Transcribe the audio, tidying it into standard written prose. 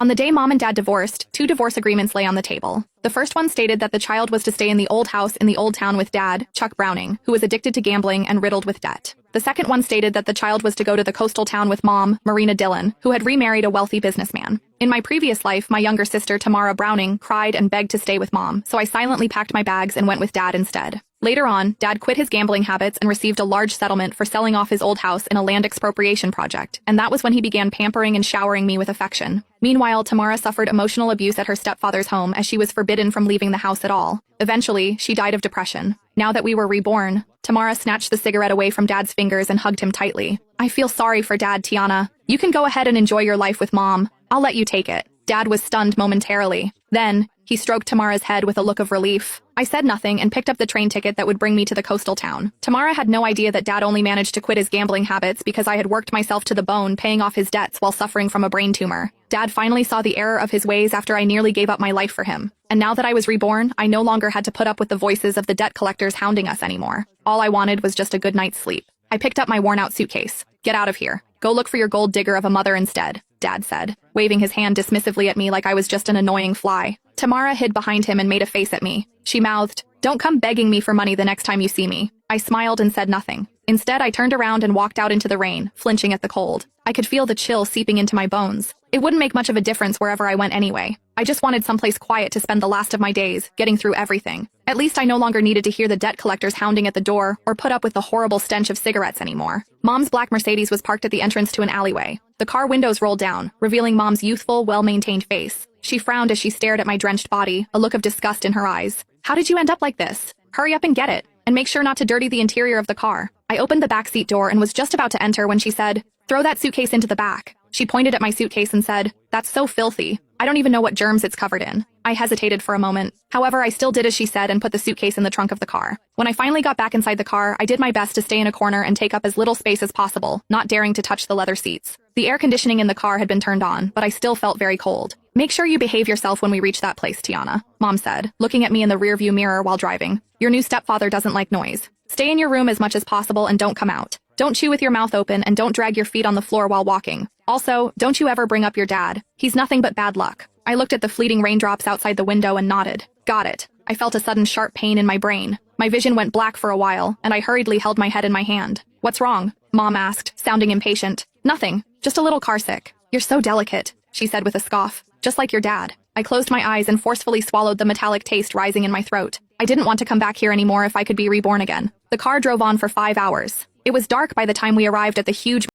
On the day Mom and Dad divorced, two divorce agreements lay on the table. The first one stated that the child was to stay in the old house in the old town with Dad, Chuck Browning, who was addicted to gambling and riddled with debt. The second one stated that the child was to go to the coastal town with Mom, Marina Dillon, who had remarried a wealthy businessman. In my previous life, my younger sister, Tamara Browning, cried and begged to stay with Mom, so I silently packed my bags and went with Dad instead. Later on, Dad quit his gambling habits and received a large settlement for selling off his old house in a land expropriation project, and that was when he began pampering and showering me with affection. Meanwhile, Tamara suffered emotional abuse at her stepfather's home as she was forbidden from leaving the house at all. Eventually, she died of depression. Now that we were reborn, Tamara snatched the cigarette away from Dad's fingers and hugged him tightly. I feel sorry for Dad, Tiana. You can go ahead and enjoy your life with Mom. I'll let you take it. Dad was stunned momentarily. Then, he stroked Tamara's head with a look of relief. I said nothing and picked up the train ticket that would bring me to the coastal town. Tamara had no idea that Dad only managed to quit his gambling habits because I had worked myself to the bone paying off his debts while suffering from a brain tumor. Dad finally saw the error of his ways after I nearly gave up my life for him. And now that I was reborn, I no longer had to put up with the voices of the debt collectors hounding us anymore. All I wanted was just a good night's sleep. I picked up my worn-out suitcase. Get out of here. Go look for your gold digger of a mother instead, Dad said, waving his hand dismissively at me like I was just an annoying fly. Tamara hid behind him and made a face at me. She mouthed, "Don't come begging me for money the next time you see me." I smiled and said nothing. Instead, I turned around and walked out into the rain, flinching at the cold. I could feel the chill seeping into my bones. It wouldn't make much of a difference wherever I went anyway. I just wanted someplace quiet to spend the last of my days, getting through everything. At least I no longer needed to hear the debt collectors hounding at the door or put up with the horrible stench of cigarettes anymore. Mom's black Mercedes was parked at the entrance to an alleyway. The car windows rolled down, revealing Mom's youthful, well-maintained face. She frowned as she stared at my drenched body, a look of disgust in her eyes. "How did you end up like this? Hurry up and get it, and make sure not to dirty the interior of the car." I opened the backseat door and was just about to enter when she said, "Throw that suitcase into the back." She pointed at my suitcase and said, "That's so filthy. I don't even know what germs it's covered in." I hesitated for a moment. However, I still did as she said and put the suitcase in the trunk of the car. When I finally got back inside the car, I did my best to stay in a corner and take up as little space as possible, not daring to touch the leather seats. The air conditioning in the car had been turned on, but I still felt very cold. "Make sure you behave yourself when we reach that place, Tiana," Mom said, looking at me in the rearview mirror while driving. "Your new stepfather doesn't like noise. Stay in your room as much as possible and don't come out. Don't chew with your mouth open and don't drag your feet on the floor while walking. Also, don't you ever bring up your dad. He's nothing but bad luck." I looked at the fleeting raindrops outside the window and nodded. "Got it." I felt a sudden sharp pain in my brain. My vision went black for a while, and I hurriedly held my head in my hand. "What's wrong?" Mom asked, sounding impatient. "Nothing. Just a little car sick." "You're so delicate," she said with a scoff. "Just like your dad." I closed my eyes and forcefully swallowed the metallic taste rising in my throat. I didn't want to come back here anymore if I could be reborn again. The car drove on for 5 hours. It was dark by the time we arrived at the huge